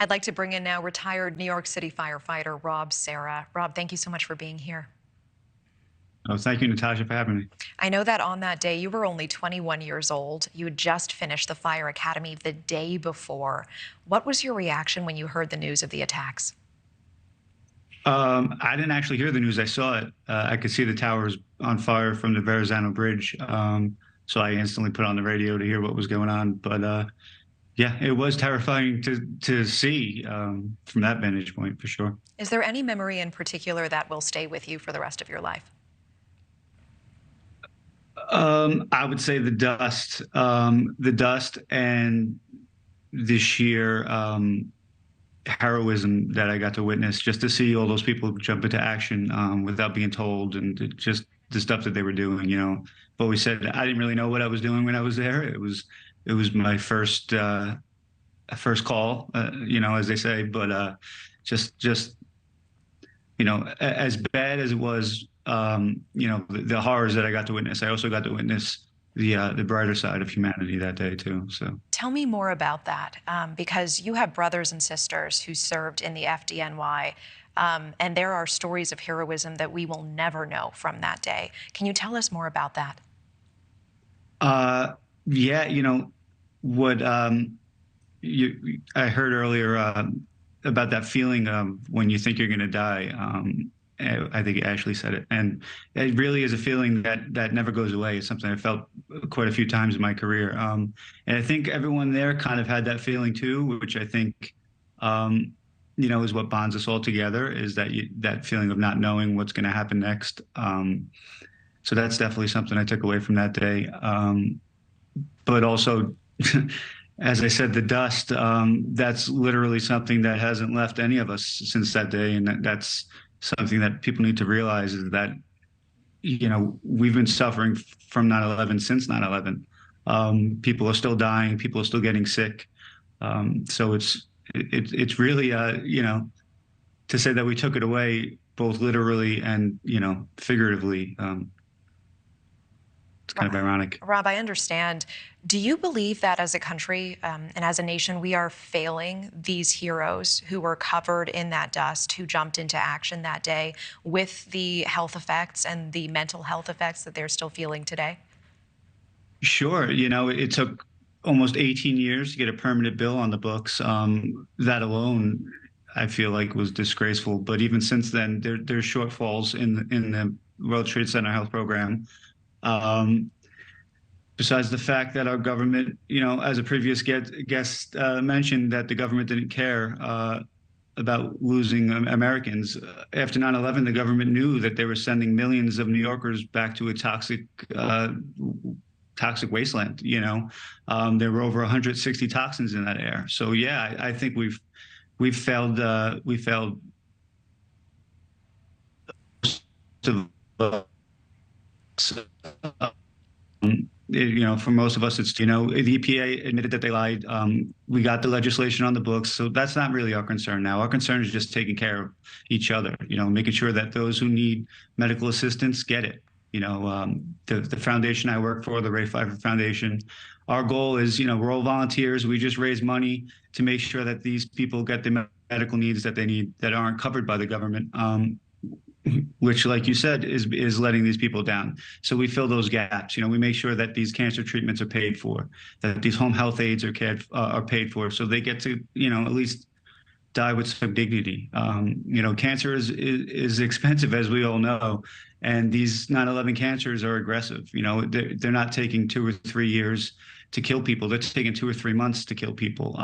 I'd like to bring in now retired New York City firefighter Rob Serra. Rob, thank you so much for being here. Oh, thank you, Natasha, for having me. I know that on that day you were only 21 years old. You had just finished the fire academy the day before. What was your reaction when you heard the news of the attacks? I didn't actually hear the news. I saw it. I could see the towers on fire from the Verrazano Bridge. So I instantly put on the radio to hear what was going on. But yeah, it was terrifying to see from that vantage point, for sure. Is there any memory in particular that will stay with you for the rest of your life? I would say the dust and the sheer heroism that I got to witness, just to see all those people jump into action without being told, and just the stuff that they were doing. I've always said I didn't really know what I was doing when I was there. It was my first call, as they say. But just as bad as it was, the horrors that I got to witness, I also got to witness the brighter side of humanity that day too. So tell me more about that, because you have brothers and sisters who served in the FDNY, and there are stories of heroism that we will never know from that day. Can you tell us more about that? Yeah, what I heard earlier about that feeling of when you think you're going to die. I think Ashley said it, and it really is a feeling that never goes away. It's something I felt quite a few times in my career, and I think everyone there kind of had that feeling too, which I think, is what bonds us all together. Is that feeling of not knowing what's going to happen next. So that's definitely something I took away from that day. But also, as I said, the dust. That's literally something that hasn't left any of us since that day, and that's something that people need to realize, is that we've been suffering from 9/11 since 9/11. People are still dying, people are still getting sick. So it's really to say that we took it away both literally and figuratively. It's kind of ironic. Rob, I understand. Do you believe that as a country and as a nation, we are failing these heroes who were covered in that dust, who jumped into action that day, with the health effects and the mental health effects that they're still feeling today? Sure. It took almost 18 years to get a permanent bill on the books. That alone, I feel like, was disgraceful. But even since then, there's shortfalls in the World Trade Center health program. Besides the fact that our government, as a previous guest mentioned, that the government didn't care about losing Americans. After 9/11, the government knew that they were sending millions of New Yorkers back to a toxic wasteland. There were over 160 toxins in that air. So yeah, I think we've failed. We failed to. For most of us, it's, the EPA admitted that they lied. We got the legislation on the books, so that's not really our concern now. Our concern is just taking care of each other, making sure that those who need medical assistance get it. The foundation I work for, the Ray Pfeiffer Foundation, our goal is, we're all volunteers. We just raise money to make sure that these people get the medical needs that they need that aren't covered by the government. Which, like you said, is letting these people down. So we fill those gaps. We make sure that these cancer treatments are paid for, that these home health aides are paid for, so they get to at least die with some dignity. Cancer is expensive, as we all know, and these 9/11 cancers are aggressive. They're not taking 2 or 3 years to kill people. They're taking 2 or 3 months to kill people.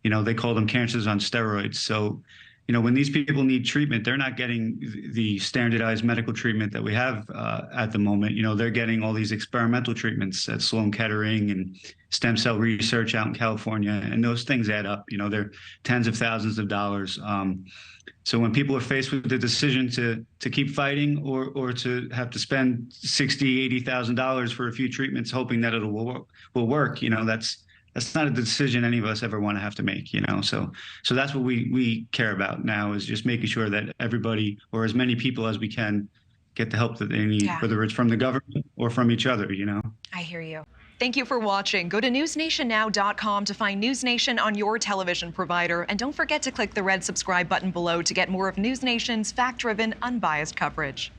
They call them cancers on steroids. So when these people need treatment, they're not getting the standardized medical treatment that we have at the moment. They're getting all these experimental treatments at Sloan Kettering and stem cell research out in California, and those things add up. They're tens of thousands of dollars. So when people are faced with the decision to keep fighting or to have to spend $60,000, $80,000 for a few treatments, hoping that will work, that's not a decision any of us ever want to have to make, So that's what we care about now, is just making sure that everybody, or as many people as we can, get the help that they need, whether it's from the government or from each other, I hear you. Thank you for watching. Go to newsnationnow.com to find NewsNation on your television provider. And don't forget to click the red subscribe button below to get more of NewsNation's fact-driven, unbiased coverage.